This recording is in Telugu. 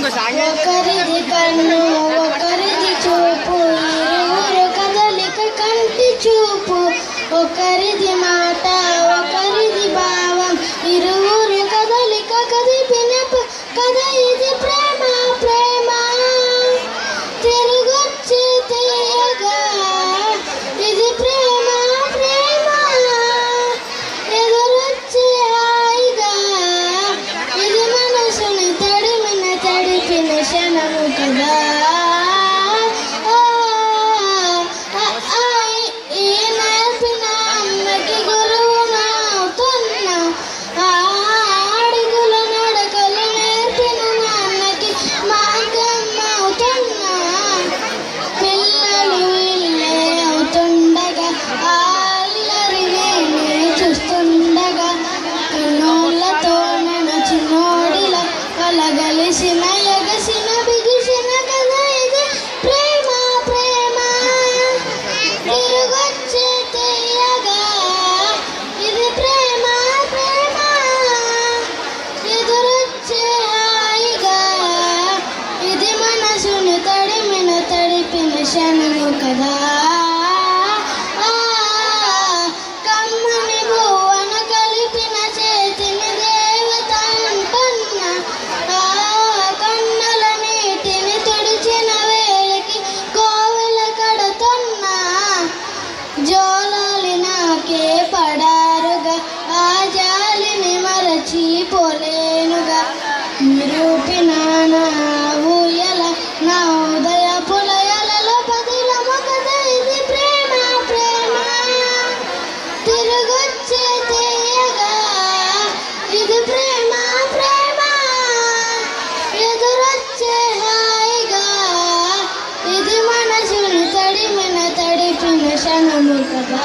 ఒకరిది కన్ను ఒకరిది చూపు ఇరువురు కదలిక కంటి చూపు ఒకరిది మాట ఒకరిది భావం ఇరువురు కదలిక కదిపిన కథ ఇది ప్రేమ ప్రేమ తిరుగొచ్చి తీయగా ఇది ప్రేమ ప్రేమ ఎదురొచ్చి హాయిగా ఇది మనసుని తడిపిన క్షణము కదా ఈ నేర్పిన అమ్మకి గురువును అవుతున్నా అడుగుల నడకలు నేర్పిన నాన్నకి మార్గం అవుతున్నా పిల్లలు ఇల్లే అవుతుండగా అల్లరిని చూస్తుండగా కన్నోళ్ళతో నన్ను చిన్నోడిలా కలగలిసిన ఎగసిన బిగిసిన కదా ఇది ప్రేమ ప్రేమ తిరుగొచ్చే తీయగా ఇది ప్రేమ ప్రేమ ఎదురొచ్చే హాయిగా ఇది మనసును తడిపిన క్షణము కదా కమ్మని భువన కలిపిన చేతిని దేవత అంటున్నా కన్నుల నీటిని తుడిచిన వేళకి కోవెల కడుతున్నా జోలాలి నాకే పడారుగా ఆ జాలిని మరచిపోలేనుగా నిరూపిన నా ఊయల నా ఉదయ పులయలలో పదిలము కదా ఇది ప్రేమ ప్రేమ తిరుగొచ్చే తీయగా ఇది ప్రేమ ప్రేమ ఎదురొచ్చే హాయిగా ఇది మనసుని తడిపిన క్షణము కదా